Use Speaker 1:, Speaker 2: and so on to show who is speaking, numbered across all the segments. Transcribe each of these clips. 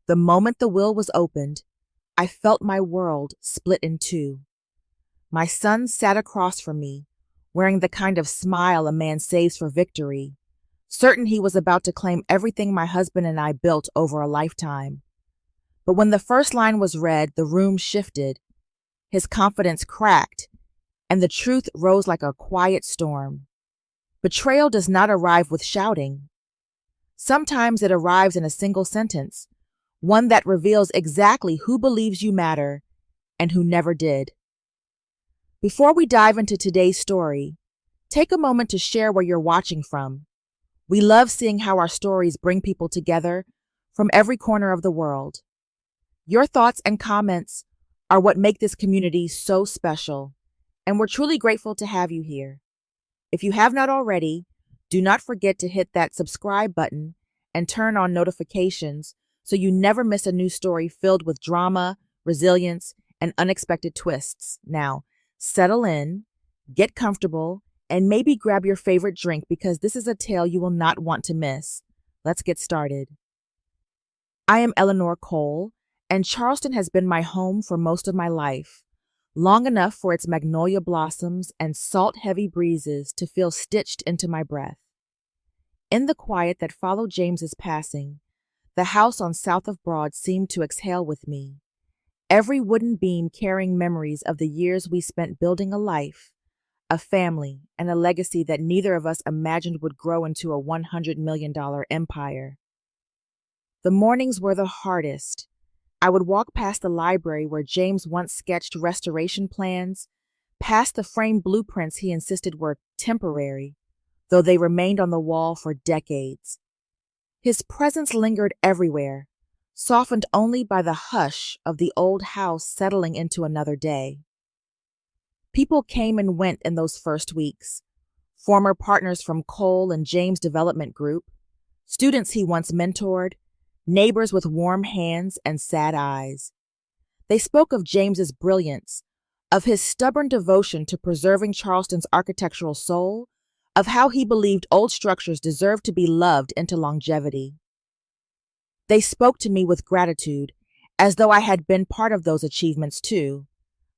Speaker 1: The moment the will was opened, I felt my world split in two. My son sat across from me, wearing the kind of smile a man saves for victory, certain he was about to claim everything my husband and I built over a lifetime. But when the first line was read, the room shifted, his confidence cracked, and the truth rose like a quiet storm. Betrayal does not arrive with shouting. Sometimes it arrives in a single sentence, one that reveals exactly who believes you matter and who never did. Before we dive into today's story, take a moment to share where you're watching from. We love seeing how our stories bring people together from every corner of the world. Your thoughts and comments are what make this community so special, and we're truly grateful to have you here. If you have not already, do not forget to hit that subscribe button and turn on notifications so you never miss a new story filled with drama, resilience, and unexpected twists. Now, settle in, get comfortable, and maybe grab your favorite drink because this is a tale you will not want to miss. Let's get started. I am Eleanor Cole, and Charleston has been my home for most of my life, long enough for its magnolia blossoms and salt-heavy breezes to feel stitched into my breath. In the quiet that followed James's passing, the house on South of Broad seemed to exhale with me, every wooden beam carrying memories of the years we spent building a life, a family, and a legacy that neither of us imagined would grow into a $100 million empire. The mornings were the hardest. I would walk past the library where James once sketched restoration plans, past the framed blueprints he insisted were temporary, though they remained on the wall for decades. His presence lingered everywhere, softened only by the hush of the old house settling into another day. People came and went in those first weeks. Former partners from Cole and James Development Group, students he once mentored, neighbors with warm hands and sad eyes. They spoke of James's brilliance, of his stubborn devotion to preserving Charleston's architectural soul, of how he believed old structures deserved to be loved into longevity. They spoke to me with gratitude, as though I had been part of those achievements too.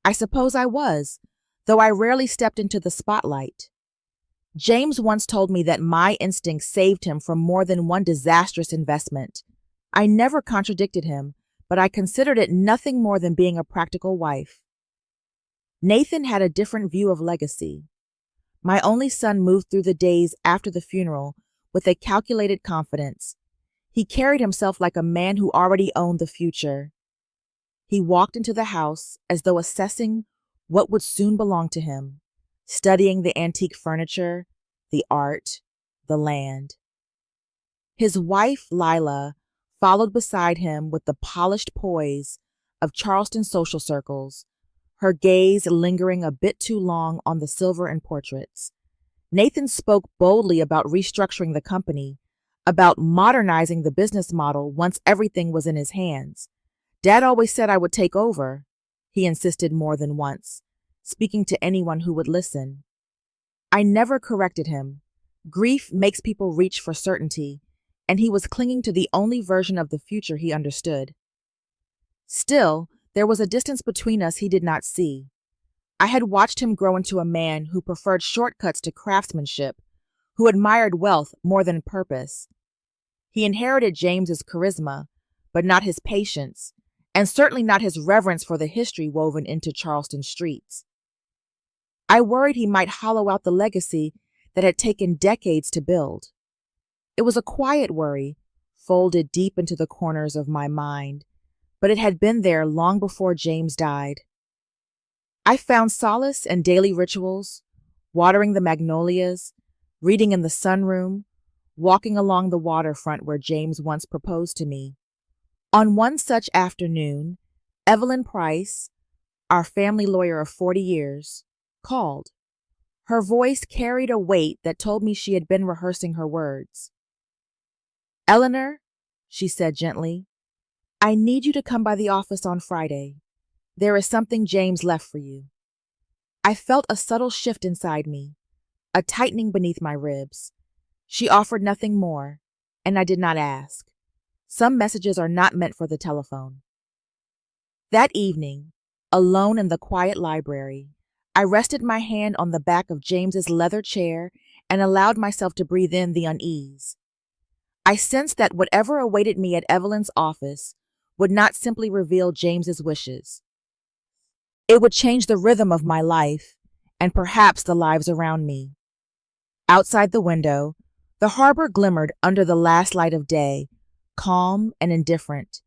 Speaker 1: I suppose I was, though I rarely stepped into the spotlight. James once told me that my instincts saved him from more than one disastrous investment. I never contradicted him, but I considered it nothing more than being a practical wife. Nathan had a different view of legacy. My only son moved through the days after the funeral with a calculated confidence. He carried himself like a man who already owned the future. He walked into the house as though assessing what would soon belong to him, studying the antique furniture, the art, the land. His wife, Lila, followed beside him with the polished poise of Charleston social circles, her gaze lingering a bit too long on the silver and portraits. Nathan spoke boldly about restructuring the company, about modernizing the business model once everything was in his hands. Dad always said I would take over, he insisted more than once, speaking to anyone who would listen. I never corrected him. Grief makes people reach for certainty, and he was clinging to the only version of the future he understood. Still, there was a distance between us he did not see. I had watched him grow into a man who preferred shortcuts to craftsmanship, who admired wealth more than purpose. He inherited James's charisma, but not his patience, and certainly not his reverence for the history woven into Charleston streets. I worried he might hollow out the legacy that had taken decades to build. It was a quiet worry, folded deep into the corners of my mind, but it had been there long before James died. I found solace in daily rituals, watering the magnolias, reading in the sunroom, walking along the waterfront where James once proposed to me. On one such afternoon, Evelyn Price, our family lawyer of 40 years, called. Her voice carried a weight that told me she had been rehearsing her words. "Eleanor," she said gently, "I need you to come by the office on Friday. There is something James left for you." I felt a subtle shift inside me, a tightening beneath my ribs. She offered nothing more, and I did not ask. Some messages are not meant for the telephone. That evening, alone in the quiet library, I rested my hand on the back of James's leather chair and allowed myself to breathe in the unease. I sensed that whatever awaited me at Evelyn's office would not simply reveal James's wishes. It would change the rhythm of my life and perhaps the lives around me. Outside the window, the harbor glimmered under the last light of day, calm and indifferent,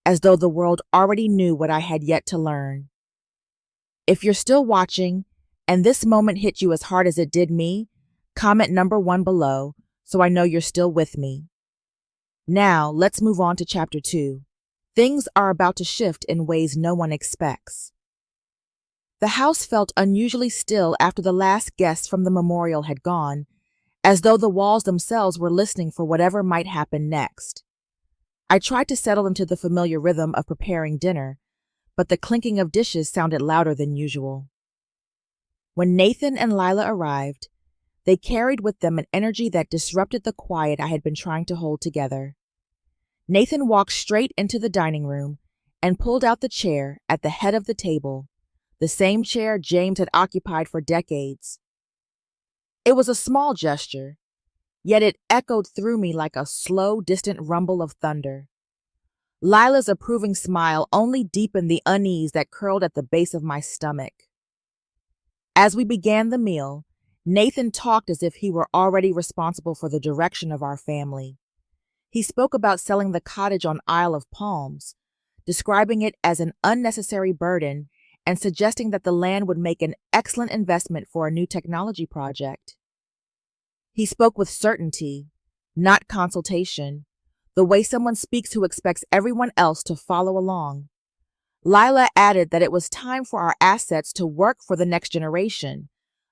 Speaker 1: as though the world already knew what I had yet to learn. If you're still watching, and this moment hit you as hard as it did me, comment number 1 below so I know you're still with me. Now, let's move on to Chapter 2. Things are about to shift in ways no one expects. The house felt unusually still after the last guests from the memorial had gone, as though the walls themselves were listening for whatever might happen next. I tried to settle into the familiar rhythm of preparing dinner, but the clinking of dishes sounded louder than usual. When Nathan and Lila arrived, they carried with them an energy that disrupted the quiet I had been trying to hold together. Nathan walked straight into the dining room and pulled out the chair at the head of the table, the same chair James had occupied for decades. It was a small gesture, yet it echoed through me like a slow, distant rumble of thunder. Lila's approving smile only deepened the unease that curled at the base of my stomach. As we began the meal, Nathan talked as if he were already responsible for the direction of our family. He spoke about selling the cottage on Isle of Palms, describing it as an unnecessary burden and suggesting that the land would make an excellent investment for a new technology project. He spoke with certainty, not consultation, the way someone speaks who expects everyone else to follow along. Lila added that it was time for our assets to work for the next generation,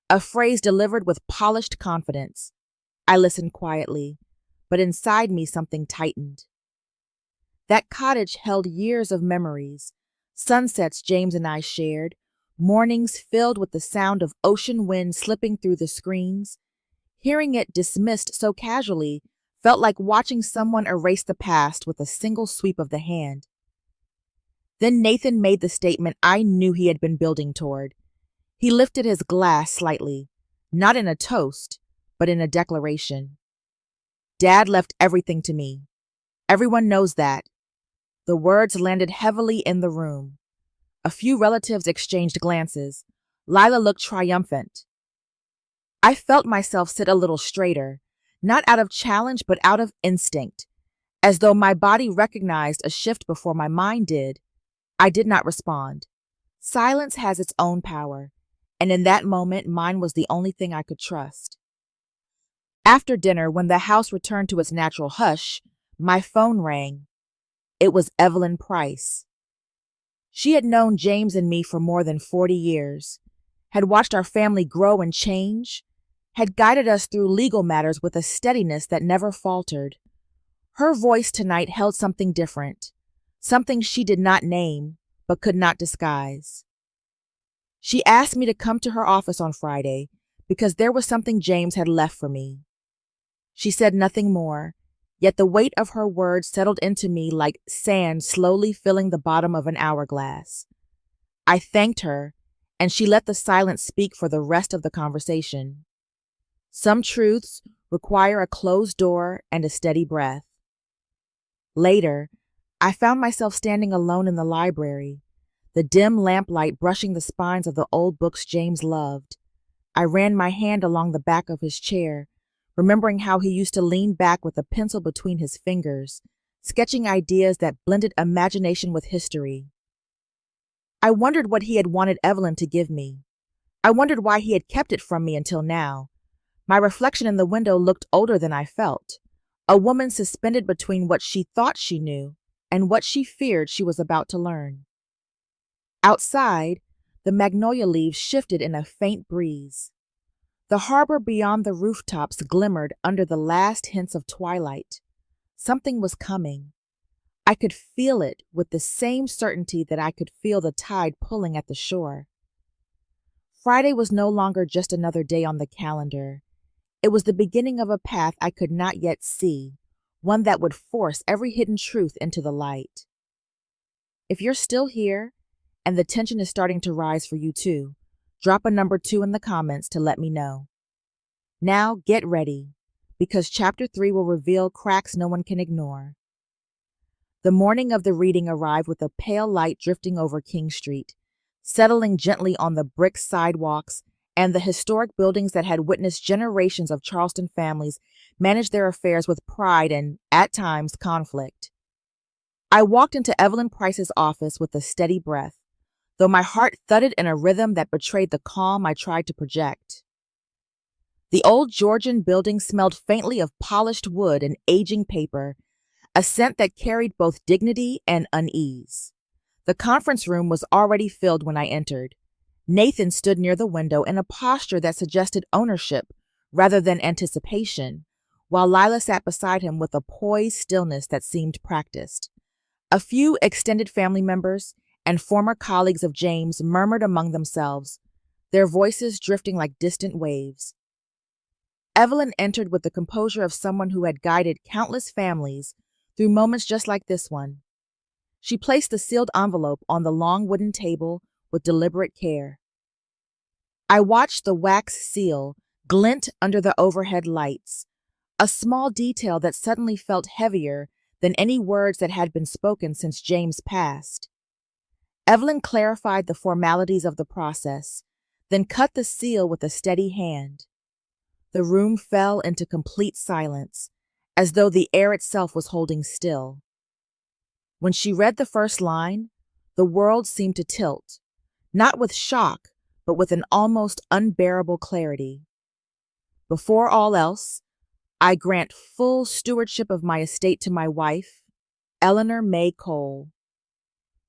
Speaker 1: a phrase delivered with polished confidence. I listened quietly, but inside me something tightened. That cottage held years of memories, sunsets James and I shared, mornings filled with the sound of ocean wind slipping through the screens. Hearing it dismissed so casually felt like watching someone erase the past with a single sweep of the hand. Then Nathan made the statement I knew he had been building toward. He lifted his glass slightly, not in a toast, but in a declaration. Dad left everything to me. Everyone knows that. The words landed heavily in the room. A few relatives exchanged glances. Lila looked triumphant. I felt myself sit a little straighter, not out of challenge but out of instinct, as though my body recognized a shift before my mind did. I did not respond. Silence has its own power, and in that moment mine was the only thing I could trust. After dinner, when the house returned to its natural hush, my phone rang. It was Evelyn Price. She had known James and me for more than 40 years, had watched our family grow and change, had guided us through legal matters with a steadiness that never faltered. Her voice tonight held something different, something she did not name, but could not disguise. She asked me to come to her office on Friday because there was something James had left for me. She said nothing more, yet the weight of her words settled into me like sand slowly filling the bottom of an hourglass. I thanked her, and she let the silence speak for the rest of the conversation. Some truths require a closed door and a steady breath. Later, I found myself standing alone in the library, the dim lamplight brushing the spines of the old books James loved. I ran my hand along the back of his chair, remembering how he used to lean back with a pencil between his fingers, sketching ideas that blended imagination with history. I wondered what he had wanted Evelyn to give me. I wondered why he had kept it from me until now. My reflection in the window looked older than I felt, a woman suspended between what she thought she knew and what she feared she was about to learn. Outside, the magnolia leaves shifted in a faint breeze. The harbor beyond the rooftops glimmered under the last hints of twilight. Something was coming. I could feel it with the same certainty that I could feel the tide pulling at the shore. Friday was no longer just another day on the calendar. It was the beginning of a path I could not yet see, one that would force every hidden truth into the light. If you're still here and the tension is starting to rise for you too, drop a number 2 in the comments to let me know. Now get ready, because Chapter 3 will reveal cracks no one can ignore. The morning of the reading arrived with a pale light drifting over King Street, settling gently on the brick sidewalks and the historic buildings that had witnessed generations of Charleston families manage their affairs with pride and, at times, conflict. I walked into Evelyn Price's office with a steady breath, though my heart thudded in a rhythm that betrayed the calm I tried to project. The old Georgian building smelled faintly of polished wood and aging paper, a scent that carried both dignity and unease. The conference room was already filled when I entered. Nathan stood near the window in a posture that suggested ownership rather than anticipation, while Lila sat beside him with a poised stillness that seemed practiced. A few extended family members and former colleagues of James murmured among themselves, their voices drifting like distant waves. Evelyn entered with the composure of someone who had guided countless families through moments just like this one. She placed the sealed envelope on the long wooden table with deliberate care. I watched the wax seal glint under the overhead lights, a small detail that suddenly felt heavier than any words that had been spoken since James passed. Evelyn clarified the formalities of the process, then cut the seal with a steady hand. The room fell into complete silence, as though the air itself was holding still. When she read the first line, the world seemed to tilt, not with shock, but with an almost unbearable clarity. Before all else, I grant full stewardship of my estate to my wife, Eleanor May Cole.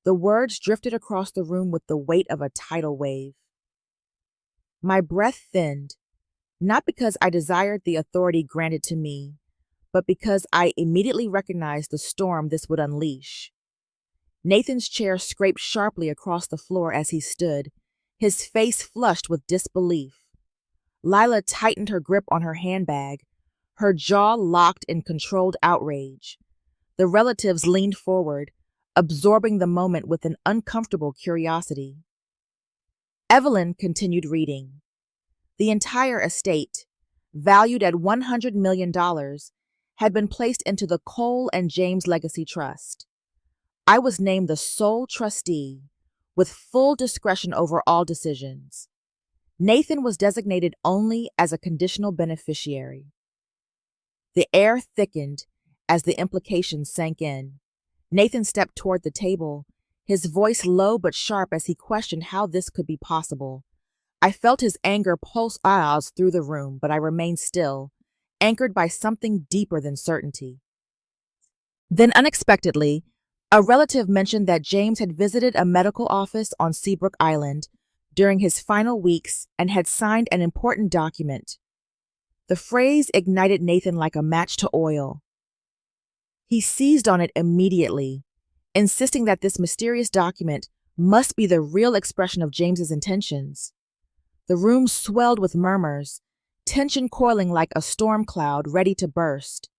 Speaker 1: The words drifted across the room with the weight of a tidal wave. My breath thinned, not because I desired the authority granted to me, but because I immediately recognized the storm this would unleash. Nathan's chair scraped sharply across the floor as he stood, his face flushed with disbelief. Lila tightened her grip on her handbag, her jaw locked in controlled outrage. The relatives leaned forward, absorbing the moment with an uncomfortable curiosity. Evelyn continued reading. The entire estate, valued at $100 million, had been placed into the Cole and James Legacy Trust. I was named the sole trustee, with full discretion over all decisions. Nathan was designated only as a conditional beneficiary. The air thickened as the implications sank in. Nathan stepped toward the table, his voice low but sharp as he questioned how this could be possible. I felt his anger pulse through the room, but I remained still, anchored by something deeper than certainty. Then unexpectedly, a relative mentioned that James had visited a medical office on Seabrook Island during his final weeks and had signed an important document. The phrase ignited Nathan like a match to oil. He seized on it immediately, insisting that this mysterious document must be the real expression of James's intentions. The room swelled with murmurs, tension coiling like a storm cloud ready to burst.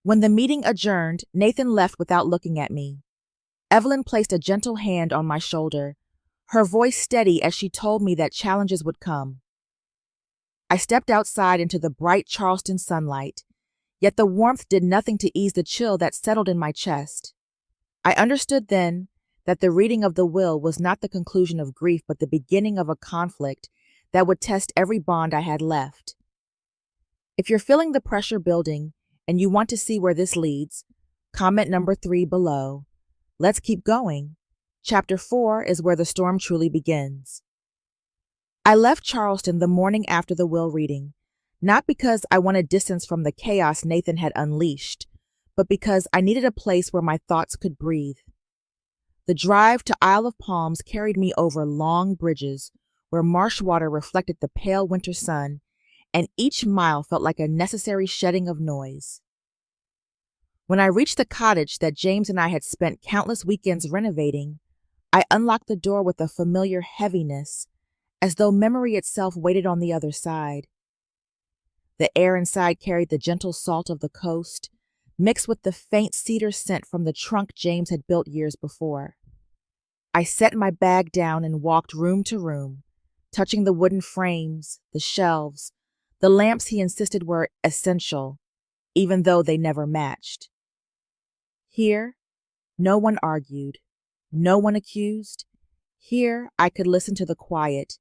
Speaker 1: When the meeting adjourned, Nathan left without looking at me. Evelyn placed a gentle hand on my shoulder, her voice steady as she told me that challenges would come. I stepped outside into the bright Charleston sunlight, yet the warmth did nothing to ease the chill that settled in my chest. I understood then that the reading of the will was not the conclusion of grief, but the beginning of a conflict that would test every bond I had left. If you're feeling the pressure building and you want to see where this leads, comment number 3 below. Let's keep going. Chapter 4 is where the storm truly begins. I left Charleston the morning after the will reading, not because I wanted distance from the chaos Nathan had unleashed, but because I needed a place where my thoughts could breathe. The drive to Isle of Palms carried me over long bridges where marsh water reflected the pale winter sun, and each mile felt like a necessary shedding of noise. When I reached the cottage that James and I had spent countless weekends renovating, I unlocked the door with a familiar heaviness, as though memory itself waited on the other side. The air inside carried the gentle salt of the coast, mixed with the faint cedar scent from the trunk James had built years before. I set my bag down and walked room to room, touching the wooden frames, the shelves, the lamps he insisted were essential, even though they never matched. Here, no one argued, no one accused. Here, I could listen to the quiet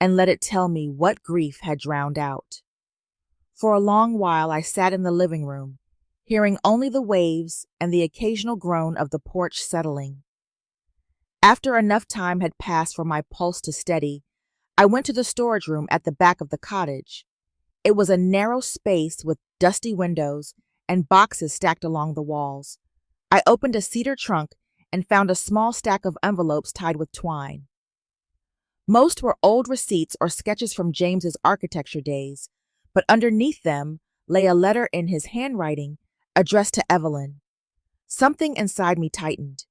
Speaker 1: and let it tell me what grief had drowned out. For a long while, I sat in the living room, hearing only the waves and the occasional groan of the porch settling. After enough time had passed for my pulse to steady, I went to the storage room at the back of the cottage. It was a narrow space with dusty windows and boxes stacked along the walls. I opened a cedar trunk and found a small stack of envelopes tied with twine. Most were old receipts or sketches from James's architecture days, but underneath them lay a letter in his handwriting addressed to Evelyn. Something inside me tightened,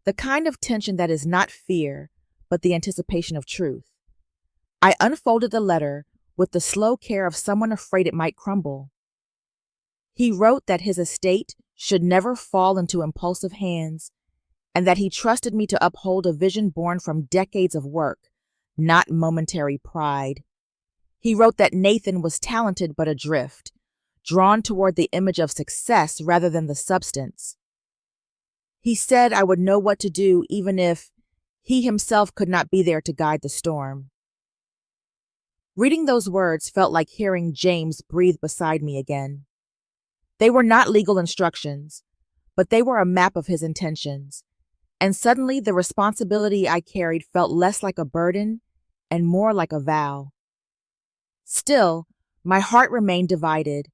Speaker 1: the kind of tension that is not fear, but the anticipation of truth. I unfolded the letter with the slow care of someone afraid it might crumble. He wrote that his estate should never fall into impulsive hands, and that he trusted me to uphold a vision born from decades of work, not momentary pride. He wrote that Nathan was talented but adrift, drawn toward the image of success rather than the substance. He said I would know what to do even if he himself could not be there to guide the storm. Reading those words felt like hearing James breathe beside me again. They were not legal instructions, but they were a map of his intentions, and suddenly the responsibility I carried felt less like a burden and more like a vow. Still, my heart remained divided.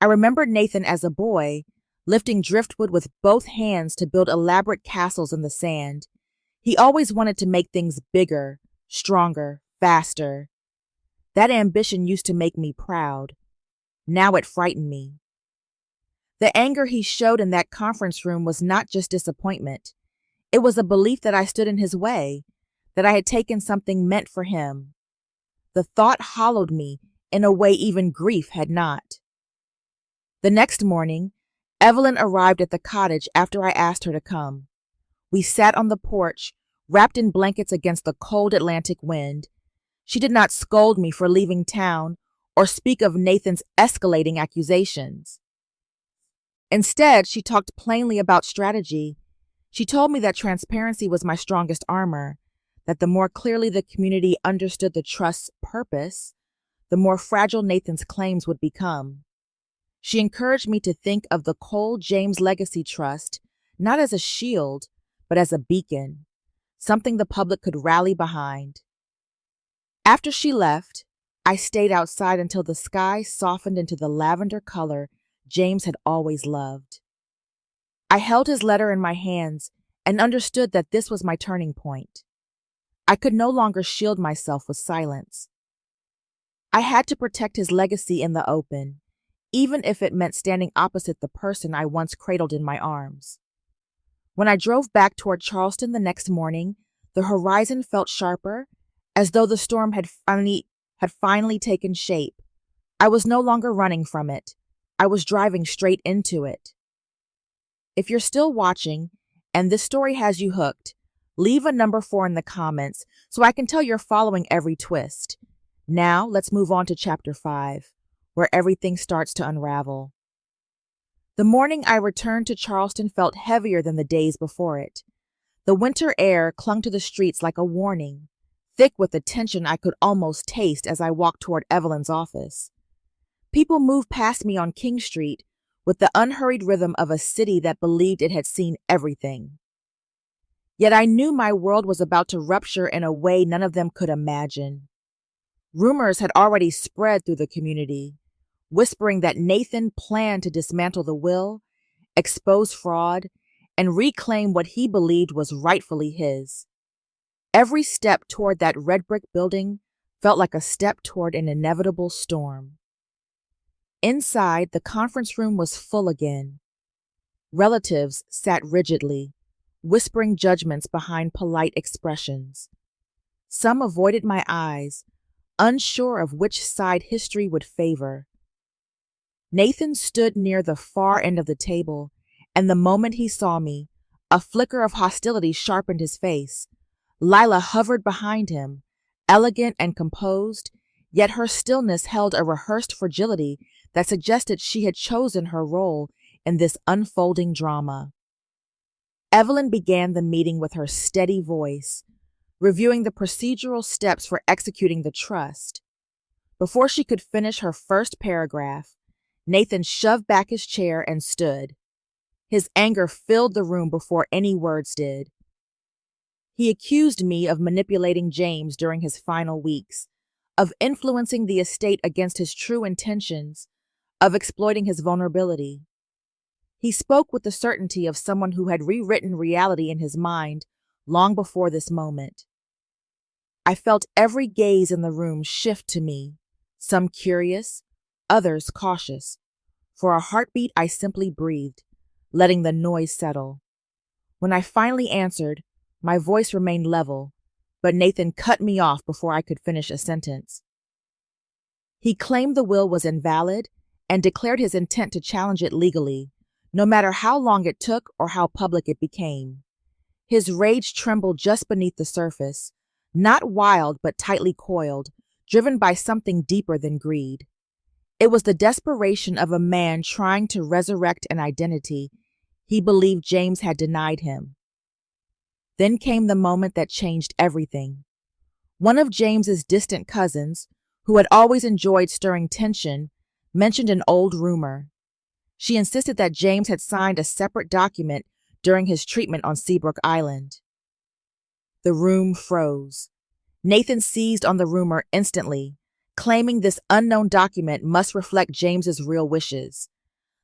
Speaker 1: I remembered Nathan as a boy, lifting driftwood with both hands to build elaborate castles in the sand. He always wanted to make things bigger, stronger, faster. That ambition used to make me proud. Now it frightened me. The anger he showed in that conference room was not just disappointment. It was a belief that I stood in his way, that I had taken something meant for him. The thought hollowed me in a way even grief had not. The next morning, Evelyn arrived at the cottage after I asked her to come. We sat on the porch, wrapped in blankets against the cold Atlantic wind. She did not scold me for leaving town or speak of Nathan's escalating accusations. Instead, she talked plainly about strategy. She told me that transparency was my strongest armor, that the more clearly the community understood the trust's purpose, the more fragile Nathan's claims would become. She encouraged me to think of the Cole James Legacy Trust not as a shield, but as a beacon, something the public could rally behind. After she left, I stayed outside until the sky softened into the lavender color James had always loved. I held his letter in my hands and understood that this was my turning point. I could no longer shield myself with silence. I had to protect his legacy in the open, even if it meant standing opposite the person I once cradled in my arms. When I drove back toward Charleston the next morning, the horizon felt sharper, as though the storm had finally taken shape. I was no longer running from it. I was driving straight into it. If you're still watching, and this story has you hooked, leave a number 4 in the comments so I can tell you're following every twist. Now, let's move on to Chapter 5, where everything starts to unravel. The morning I returned to Charleston felt heavier than the days before it. The winter air clung to the streets like a warning, thick with the tension I could almost taste as I walked toward Evelyn's office. People moved past me on King Street with the unhurried rhythm of a city that believed it had seen everything. Yet I knew my world was about to rupture in a way none of them could imagine. Rumors had already spread through the community, whispering that Nathan planned to dismantle the will, expose fraud, and reclaim what he believed was rightfully his. Every step toward that red brick building felt like a step toward an inevitable storm. Inside, the conference room was full again. Relatives sat rigidly, whispering judgments behind polite expressions. Some avoided my eyes, unsure of which side history would favor. Nathan stood near the far end of the table, and the moment he saw me, a flicker of hostility sharpened his face. Lila hovered behind him, elegant and composed, yet her stillness held a rehearsed fragility that suggested she had chosen her role in this unfolding drama. Evelyn began the meeting with her steady voice, reviewing the procedural steps for executing the trust. Before she could finish her first paragraph, Nathan shoved back his chair and stood. His anger filled the room before any words did. He accused me of manipulating James during his final weeks, of influencing the estate against his true intentions, of exploiting his vulnerability. He spoke with the certainty of someone who had rewritten reality in his mind long before this moment. I felt every gaze in the room shift to me, some curious, others cautious. For a heartbeat, I simply breathed, letting the noise settle. When I finally answered, my voice remained level, but Nathan cut me off before I could finish a sentence. He claimed the will was invalid and declared his intent to challenge it legally, no matter how long it took or how public it became. His rage trembled just beneath the surface, not wild but tightly coiled, driven by something deeper than greed. It was the desperation of a man trying to resurrect an identity he believed James had denied him. Then came the moment that changed everything. One of James's distant cousins, who had always enjoyed stirring tension, mentioned an old rumor. She insisted that James had signed a separate document during his treatment on Seabrook Island. The room froze. Nathan seized on the rumor instantly, claiming this unknown document must reflect James's real wishes.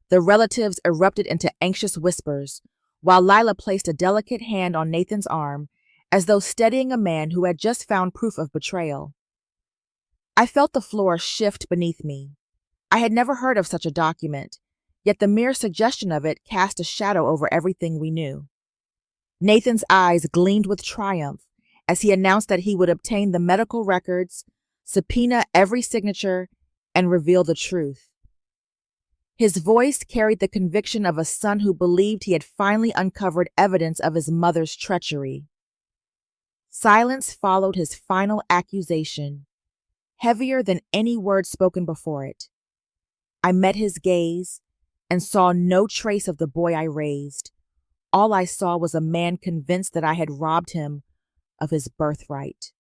Speaker 1: The relatives erupted into anxious whispers, while Lila placed a delicate hand on Nathan's arm, as though steadying a man who had just found proof of betrayal. I felt the floor shift beneath me. I had never heard of such a document, yet the mere suggestion of it cast a shadow over everything we knew. Nathan's eyes gleamed with triumph as he announced that he would obtain the medical records, subpoena every signature, and reveal the truth. His voice carried the conviction of a son who believed he had finally uncovered evidence of his mother's treachery. Silence followed his final accusation, heavier than any word spoken before it. I met his gaze and saw no trace of the boy I raised. All I saw was a man convinced that I had robbed him of his birthright.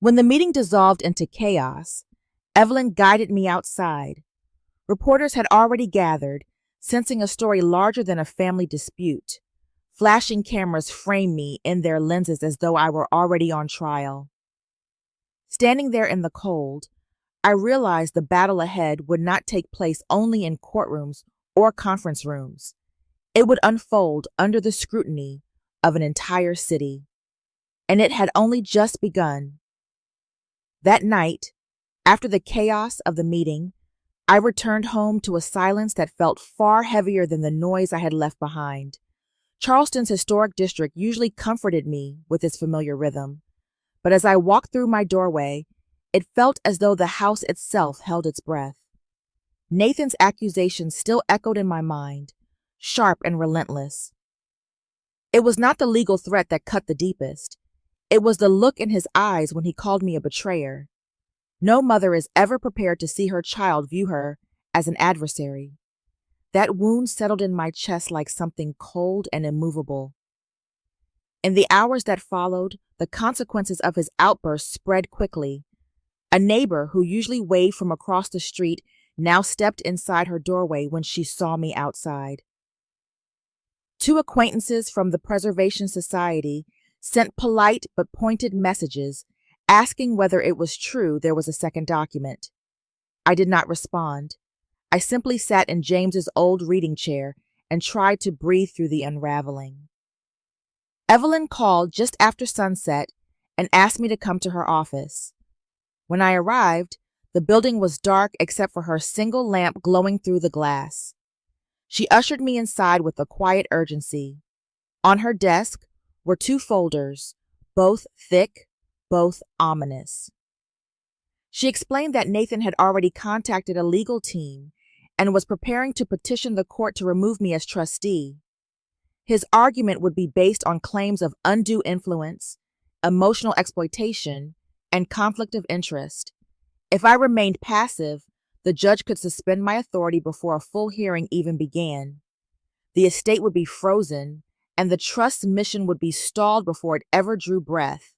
Speaker 1: When the meeting dissolved into chaos, Evelyn guided me outside. Reporters had already gathered, sensing a story larger than a family dispute. Flashing cameras framed me in their lenses as though I were already on trial. Standing there in the cold, I realized the battle ahead would not take place only in courtrooms or conference rooms. It would unfold under the scrutiny of an entire city. And it had only just begun. That night, after the chaos of the meeting, I returned home to a silence that felt far heavier than the noise I had left behind. Charleston's historic district usually comforted me with its familiar rhythm, but as I walked through my doorway, it felt as though the house itself held its breath. Nathan's accusations still echoed in my mind, sharp and relentless. It was not the legal threat that cut the deepest. It was the look in his eyes when he called me a betrayer. No mother is ever prepared to see her child view her as an adversary. That wound settled in my chest like something cold and immovable. In the hours that followed, the consequences of his outburst spread quickly. A neighbor who usually waved from across the street now stepped inside her doorway when she saw me outside. Two acquaintances from the Preservation Society sent polite but pointed messages asking whether it was true there was a second document. I did not respond. I simply sat in James's old reading chair and tried to breathe through the unraveling. Evelyn called just after sunset and asked me to come to her office. When I arrived, the building was dark except for her single lamp glowing through the glass. She ushered me inside with a quiet urgency. On her desk were two folders, both thick, both ominous. She explained that Nathan had already contacted a legal team and was preparing to petition the court to remove me as trustee. His argument would be based on claims of undue influence, emotional exploitation, and conflict of interest. If I remained passive, the judge could suspend my authority before a full hearing even began. The estate would be frozen, and the trust's mission would be stalled before it ever drew breath.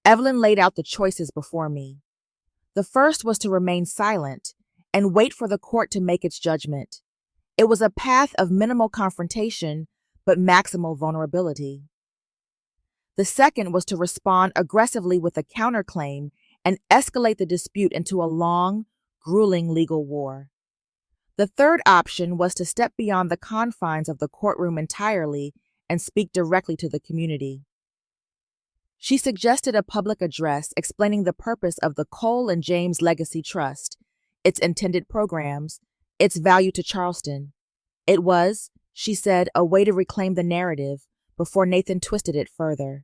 Speaker 1: Evelyn laid out the choices before me. The first was to remain silent and wait for the court to make its judgment. It was a path of minimal confrontation, but maximal vulnerability. The second was to respond aggressively with a counterclaim and escalate the dispute into a long, grueling legal war. The third option was to step beyond the confines of the courtroom entirely and speak directly to the community. She suggested a public address explaining the purpose of the Cole and James Legacy Trust, its intended programs, its value to Charleston. It was, she said, a way to reclaim the narrative before Nathan twisted it further.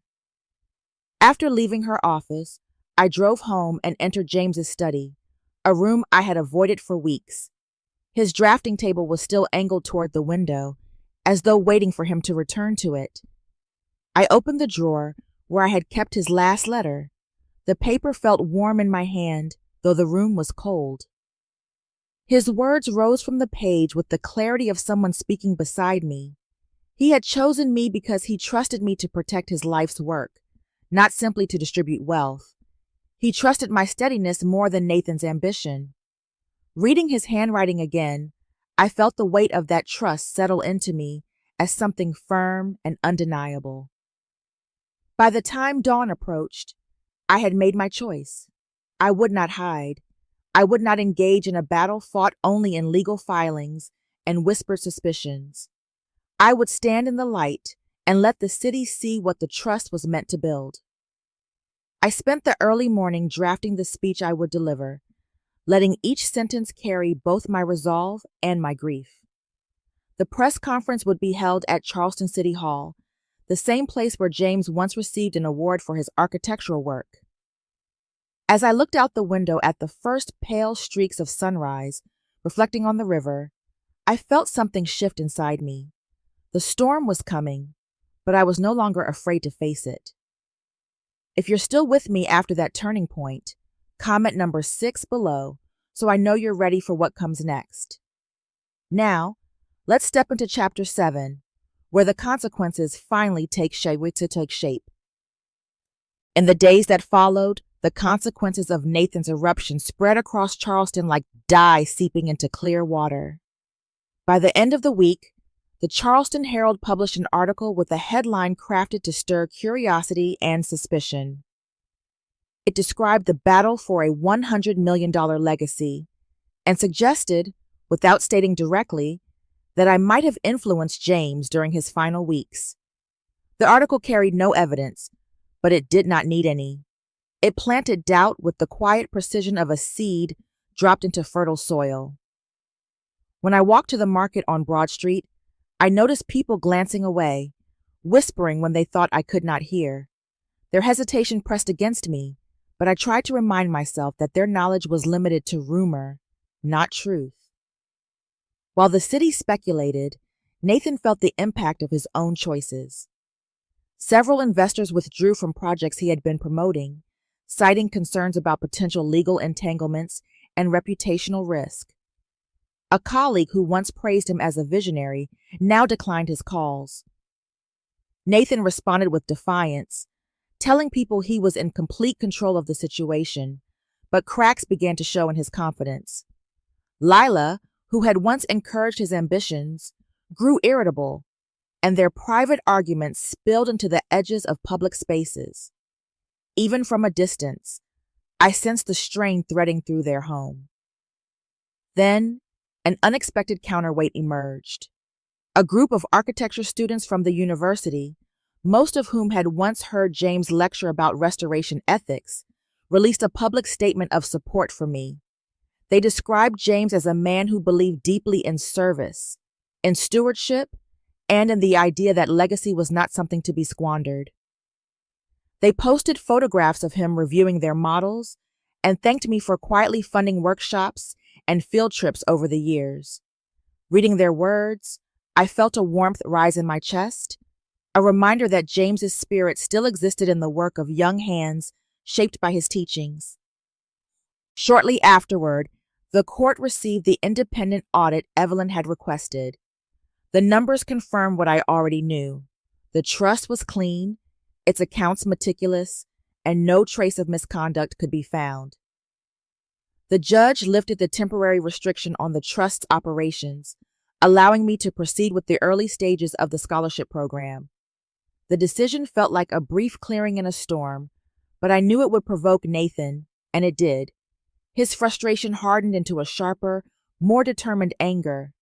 Speaker 1: After leaving her office, I drove home and entered James's study, a room I had avoided for weeks. His drafting table was still angled toward the window, as though waiting for him to return to it. I opened the drawer where I had kept his last letter. The paper felt warm in my hand, though the room was cold. His words rose from the page with the clarity of someone speaking beside me. He had chosen me because he trusted me to protect his life's work, not simply to distribute wealth. He trusted my steadiness more than Nathan's ambition. Reading his handwriting again, I felt the weight of that trust settle into me as something firm and undeniable. By the time dawn approached, I had made my choice. I would not hide. I would not engage in a battle fought only in legal filings and whispered suspicions. I would stand in the light and let the city see what the trust was meant to build. I spent the early morning drafting the speech I would deliver, letting each sentence carry both my resolve and my grief. The press conference would be held at Charleston City Hall, the same place where James once received an award for his architectural work. As I looked out the window at the first pale streaks of sunrise reflecting on the river, I felt something shift inside me. The storm was coming, but I was no longer afraid to face it. If you're still with me after that turning point, comment number 6 below so I know you're ready for what comes next. Now, let's step into Chapter 7, where the consequences finally take shape. In the days that followed, the consequences of Nathan's eruption spread across Charleston like dye seeping into clear water. By the end of the week, the Charleston Herald published an article with a headline crafted to stir curiosity and suspicion. It described the battle for a $100 million legacy and suggested, without stating directly, that I might have influenced James during his final weeks. The article carried no evidence, but it did not need any. It planted doubt with the quiet precision of a seed dropped into fertile soil. When I walked to the market on Broad Street, I noticed people glancing away, whispering when they thought I could not hear. Their hesitation pressed against me, but I tried to remind myself that their knowledge was limited to rumor, not truth. While the city speculated, Nathan felt the impact of his own choices. Several investors withdrew from projects he had been promoting, citing concerns about potential legal entanglements and reputational risk. A colleague who once praised him as a visionary now declined his calls. Nathan responded with defiance, telling people he was in complete control of the situation, but cracks began to show in his confidence. Lila, who had once encouraged his ambitions, grew irritable, and their private arguments spilled into the edges of public spaces. Even from a distance, I sensed the strain threading through their home. Then, an unexpected counterweight emerged. A group of architecture students from the university, most of whom had once heard James lecture about restoration ethics, released a public statement of support for me. They described James as a man who believed deeply in service, in stewardship, and in the idea that legacy was not something to be squandered. They posted photographs of him reviewing their models and thanked me for quietly funding workshops and field trips over the years. Reading their words, I felt a warmth rise in my chest, a reminder that James's spirit still existed in the work of young hands shaped by his teachings. Shortly afterward, the court received the independent audit Evelyn had requested. The numbers confirmed what I already knew. The trust was clean, its accounts meticulous, and no trace of misconduct could be found. The judge lifted the temporary restriction on the trust's operations, allowing me to proceed with the early stages of the scholarship program. The decision felt like a brief clearing in a storm, but I knew it would provoke Nathan, and it did. His frustration hardened into a sharper, more determined anger.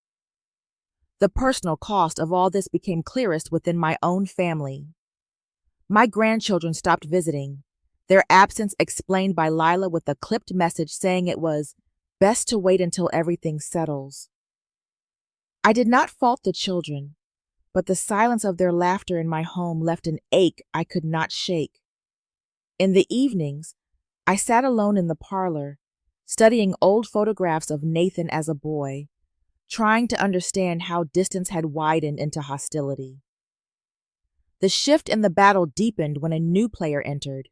Speaker 1: The personal cost of all this became clearest within my own family. My grandchildren stopped visiting, their absence explained by Lila with a clipped message saying it was best to wait until everything settles. I did not fault the children, but the silence of their laughter in my home left an ache I could not shake. In the evenings, I sat alone in the parlor, studying old photographs of Nathan as a boy, trying to understand how distance had widened into hostility. The shift in the battle deepened when a new player entered.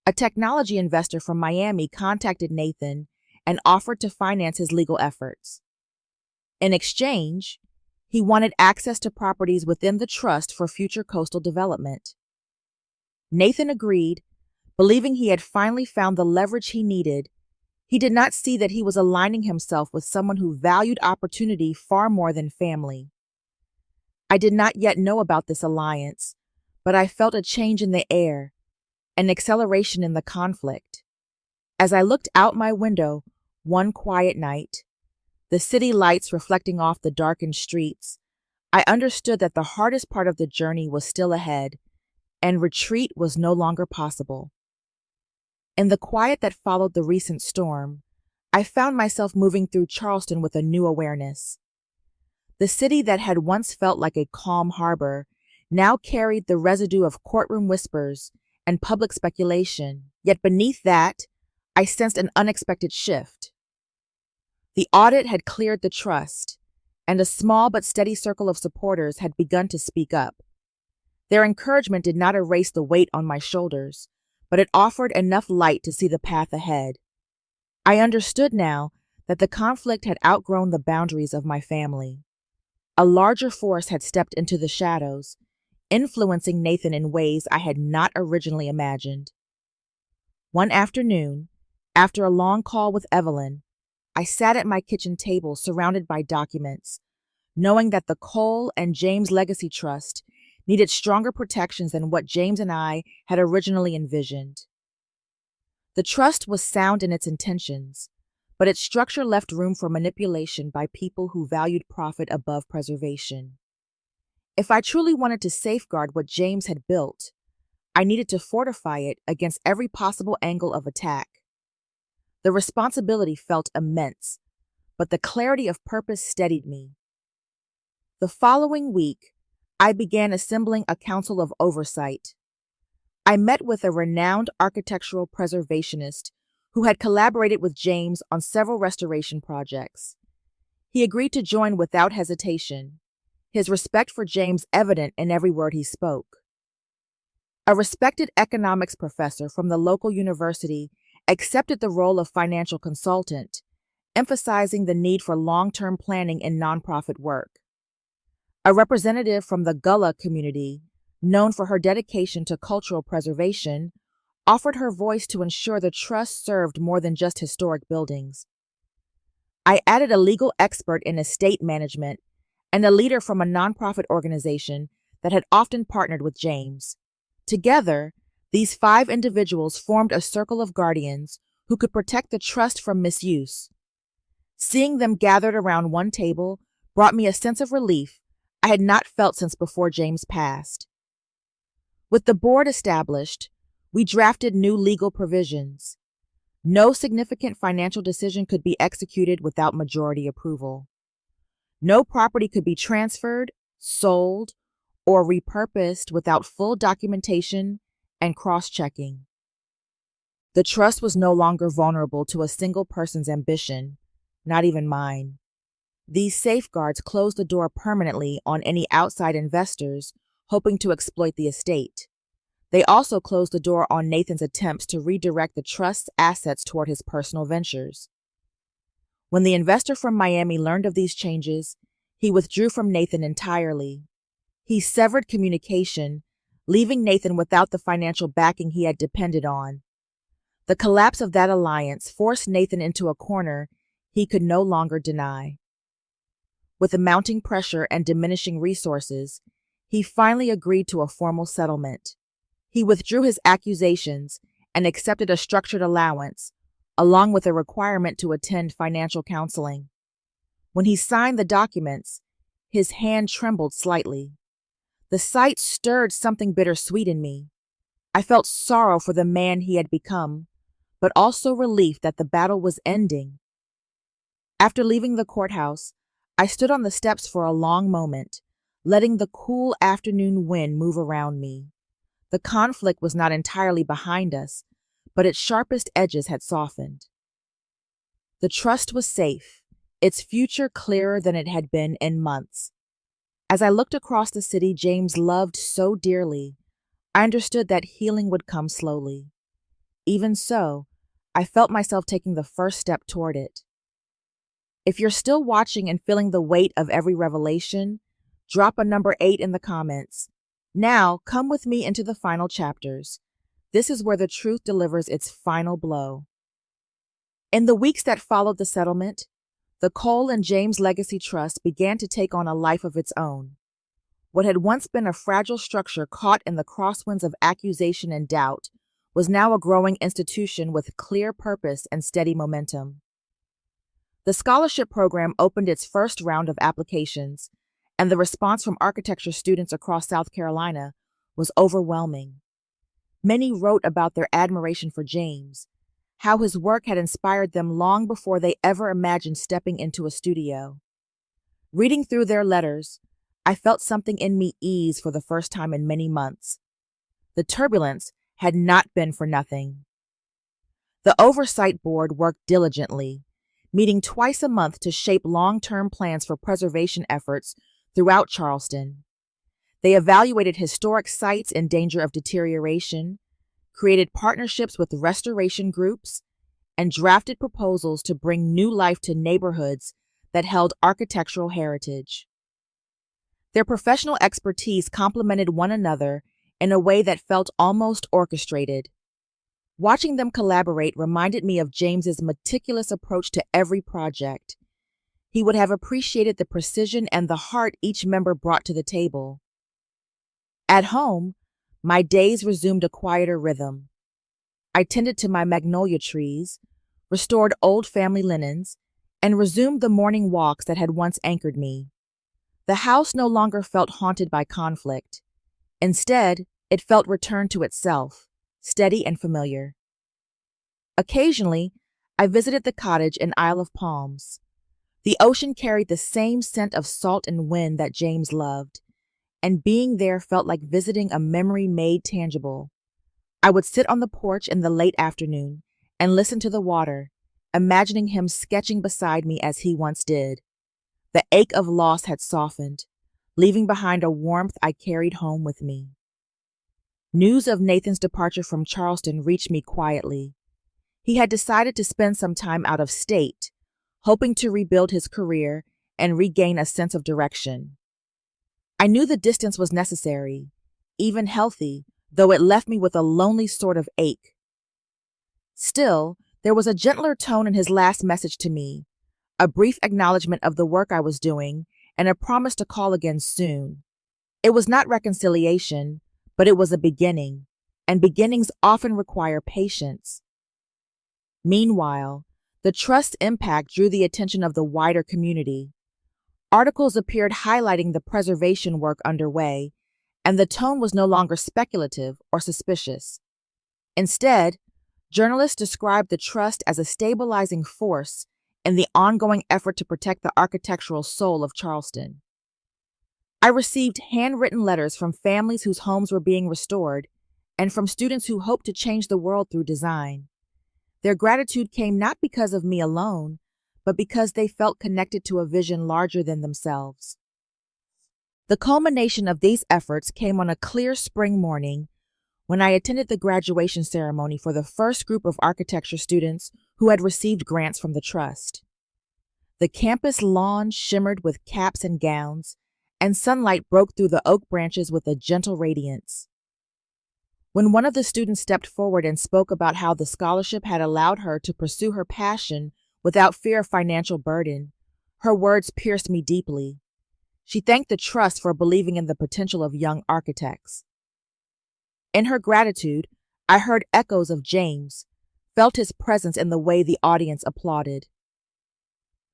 Speaker 1: A technology investor from Miami contacted Nathan and offered to finance his legal efforts. In exchange, he wanted access to properties within the trust for future coastal development. Nathan agreed, believing he had finally found the leverage he needed. He did not see that he was aligning himself with someone who valued opportunity far more than family. I did not yet know about this alliance, but I felt a change in the air, an acceleration in the conflict. As I looked out my window one quiet night, the city lights reflecting off the darkened streets, I understood that the hardest part of the journey was still ahead, and retreat was no longer possible. In the quiet that followed the recent storm, I found myself moving through Charleston with a new awareness. The city that had once felt like a calm harbor now carried the residue of courtroom whispers and public speculation, yet beneath that, I sensed an unexpected shift. The audit had cleared the trust, and a small but steady circle of supporters had begun to speak up. Their encouragement did not erase the weight on my shoulders, but it offered enough light to see the path ahead. I understood now that the conflict had outgrown the boundaries of my family. A larger force had stepped into the shadows, influencing Nathan in ways I had not originally imagined. One afternoon, after a long call with Evelyn, I sat at my kitchen table surrounded by documents, knowing that the Cole and James Legacy Trust needed stronger protections than what James and I had originally envisioned. The trust was sound in its intentions, but its structure left room for manipulation by people who valued profit above preservation. If I truly wanted to safeguard what James had built, I needed to fortify it against every possible angle of attack. The responsibility felt immense, but the clarity of purpose steadied me. The following week, I began assembling a council of oversight. I met with a renowned architectural preservationist who had collaborated with James on several restoration projects. He agreed to join without hesitation, his respect for James evident in every word he spoke. A respected economics professor from the local university accepted the role of financial consultant, emphasizing the need for long-term planning in nonprofit work. A representative from the Gullah community, known for her dedication to cultural preservation, offered her voice to ensure the trust served more than just historic buildings. I added a legal expert in estate management and a leader from a nonprofit organization that had often partnered with James. Together, these 5 individuals formed a circle of guardians who could protect the trust from misuse. Seeing them gathered around one table brought me a sense of relief I had not felt since before James passed. With the board established, we drafted new legal provisions. No significant financial decision could be executed without majority approval. No property could be transferred, sold, or repurposed without full documentation and cross-checking. The trust was no longer vulnerable to a single person's ambition, not even mine. These safeguards closed the door permanently on any outside investors hoping to exploit the estate. They also closed the door on Nathan's attempts to redirect the trust's assets toward his personal ventures. When the investor from Miami learned of these changes, he withdrew from Nathan entirely. He severed communication, leaving Nathan without the financial backing he had depended on. The collapse of that alliance forced Nathan into a corner he could no longer deny. With the mounting pressure and diminishing resources, he finally agreed to a formal settlement. He withdrew his accusations and accepted a structured allowance, along with a requirement to attend financial counseling. When he signed the documents, his hand trembled slightly. The sight stirred something bittersweet in me. I felt sorrow for the man he had become, but also relief that the battle was ending. After leaving the courthouse, I stood on the steps for a long moment, letting the cool afternoon wind move around me. The conflict was not entirely behind us, but its sharpest edges had softened. The trust was safe, its future clearer than it had been in months. As I looked across the city James loved so dearly, I understood that healing would come slowly. Even so, I felt myself taking the first step toward it. If you're still watching and feeling the weight of every revelation, drop a number 8 in the comments. Now, come with me into the final chapters. This is where the truth delivers its final blow. In the weeks that followed the settlement, the Cole and James Legacy Trust began to take on a life of its own. What had once been a fragile structure caught in the crosswinds of accusation and doubt was now a growing institution with clear purpose and steady momentum. The scholarship program opened its first round of applications, and the response from architecture students across South Carolina was overwhelming. Many wrote about their admiration for James, how his work had inspired them long before they ever imagined stepping into a studio. Reading through their letters, I felt something in me ease for the first time in many months. The turbulence had not been for nothing. The Oversight Board worked diligently, meeting twice a month to shape long-term plans for preservation efforts throughout Charleston. They evaluated historic sites in danger of deterioration, created partnerships with restoration groups, and drafted proposals to bring new life to neighborhoods that held architectural heritage. Their professional expertise complemented one another in a way that felt almost orchestrated. Watching them collaborate reminded me of James's meticulous approach to every project. He would have appreciated the precision and the heart each member brought to the table. At home, my days resumed a quieter rhythm. I tended to my magnolia trees, restored old family linens, and resumed the morning walks that had once anchored me. The house no longer felt haunted by conflict. Instead, it felt returned to itself, steady and familiar. Occasionally, I visited the cottage in Isle of Palms. The ocean carried the same scent of salt and wind that James loved, and being there felt like visiting a memory made tangible. I would sit on the porch in the late afternoon and listen to the water, imagining him sketching beside me as he once did. The ache of loss had softened, leaving behind a warmth I carried home with me. News of Nathan's departure from Charleston reached me quietly. He had decided to spend some time out of state, hoping to rebuild his career and regain a sense of direction. I knew the distance was necessary, even healthy, though it left me with a lonely sort of ache. Still, there was a gentler tone in his last message to me, a brief acknowledgement of the work I was doing, and a promise to call again soon. It was not reconciliation, but it was a beginning, and beginnings often require patience. Meanwhile, the trust's impact drew the attention of the wider community. Articles appeared highlighting the preservation work underway, and the tone was no longer speculative or suspicious. Instead, journalists described the trust as a stabilizing force in the ongoing effort to protect the architectural soul of Charleston. I received handwritten letters from families whose homes were being restored and from students who hoped to change the world through design. Their gratitude came not because of me alone, but because they felt connected to a vision larger than themselves. The culmination of these efforts came on a clear spring morning when I attended the graduation ceremony for the first group of architecture students who had received grants from the trust. The campus lawn shimmered with caps and gowns, and sunlight broke through the oak branches with a gentle radiance. When one of the students stepped forward and spoke about how the scholarship had allowed her to pursue her passion without fear of financial burden, her words pierced me deeply. She thanked the trust for believing in the potential of young architects. In her gratitude, I heard echoes of James, felt his presence in the way the audience applauded.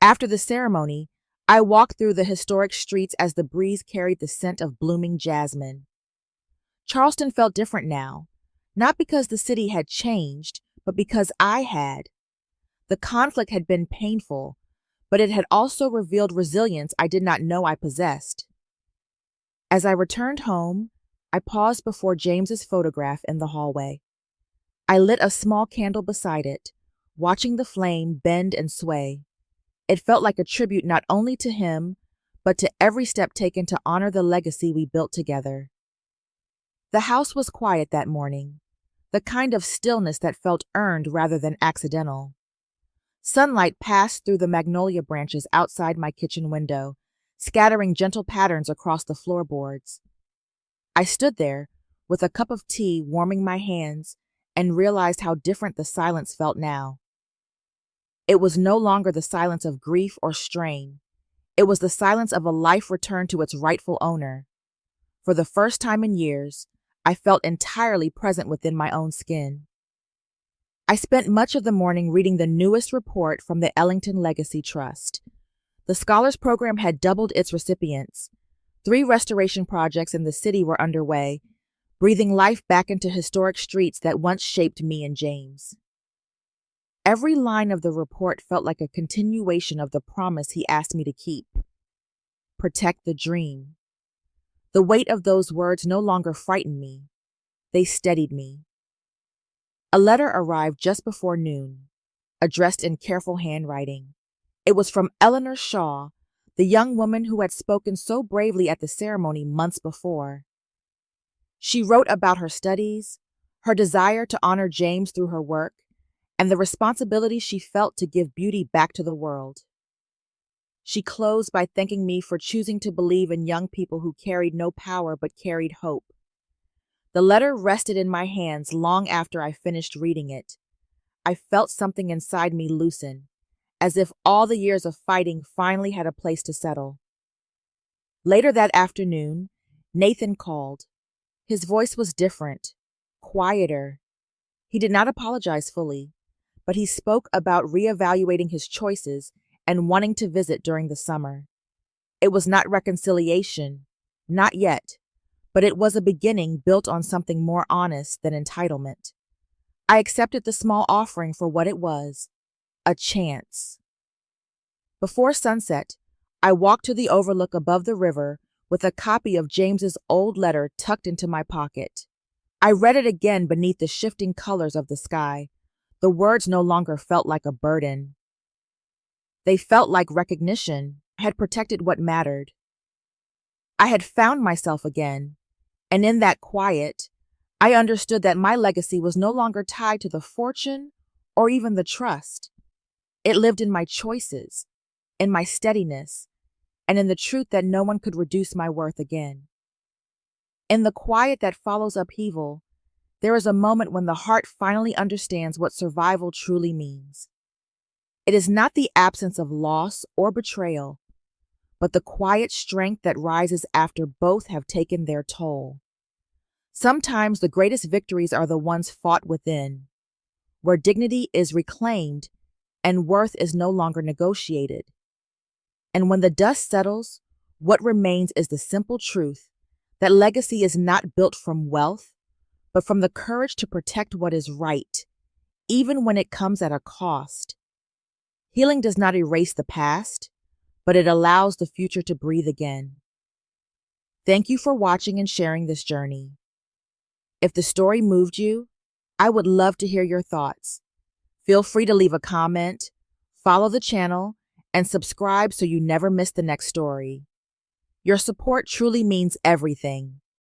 Speaker 1: After the ceremony, I walked through the historic streets as the breeze carried the scent of blooming jasmine. Charleston felt different now, not because the city had changed, but because I had. The conflict had been painful, but it had also revealed resilience I did not know I possessed. As I returned home, I paused before James's photograph in the hallway. I lit a small candle beside it, watching the flame bend and sway. It felt like a tribute not only to him, but to every step taken to honor the legacy we built together. The house was quiet that morning, the kind of stillness that felt earned rather than accidental. Sunlight passed through the magnolia branches outside my kitchen window, scattering gentle patterns across the floorboards. I stood there, with a cup of tea warming my hands, and realized how different the silence felt now. It was no longer the silence of grief or strain. It was the silence of a life returned to its rightful owner. For the first time in years, I felt entirely present within my own skin. I spent much of the morning reading the newest report from the Ellington Legacy Trust. The Scholars Program had doubled its recipients. 3 restoration projects in the city were underway, breathing life back into historic streets that once shaped me and James. Every line of the report felt like a continuation of the promise he asked me to keep. Protect the dream. The weight of those words no longer frightened me. They steadied me. A letter arrived just before noon, addressed in careful handwriting. It was from Eleanor Shaw, the young woman who had spoken so bravely at the ceremony months before. She wrote about her studies, her desire to honor James through her work, and the responsibility she felt to give beauty back to the world. She closed by thanking me for choosing to believe in young people who carried no power but carried hope. The letter rested in my hands long after I finished reading it. I felt something inside me loosen, as if all the years of fighting finally had a place to settle. Later that afternoon, Nathan called. His voice was different, quieter. He did not apologize fully, but he spoke about reevaluating his choices and wanting to visit during the summer. It was not reconciliation, not yet, but it was a beginning built on something more honest than entitlement. I accepted the small offering for what it was, a chance. Before sunset, I walked to the overlook above the river with a copy of James's old letter tucked into my pocket. I read it again beneath the shifting colors of the sky. The words no longer felt like a burden. They felt like recognition. I had protected what mattered. I had found myself again, and in that quiet, I understood that my legacy was no longer tied to the fortune or even the trust. It lived in my choices, in my steadiness, and in the truth that no one could reduce my worth again. In the quiet that follows upheaval, there is a moment when the heart finally understands what survival truly means. It is not the absence of loss or betrayal, but the quiet strength that rises after both have taken their toll. Sometimes the greatest victories are the ones fought within, where dignity is reclaimed and worth is no longer negotiated. And when the dust settles, what remains is the simple truth that legacy is not built from wealth, but from the courage to protect what is right, even when it comes at a cost. Healing does not erase the past, but it allows the future to breathe again. Thank you for watching and sharing this journey. If the story moved you, I would love to hear your thoughts. Feel free to leave a comment, follow the channel, and subscribe so you never miss the next story. Your support truly means everything.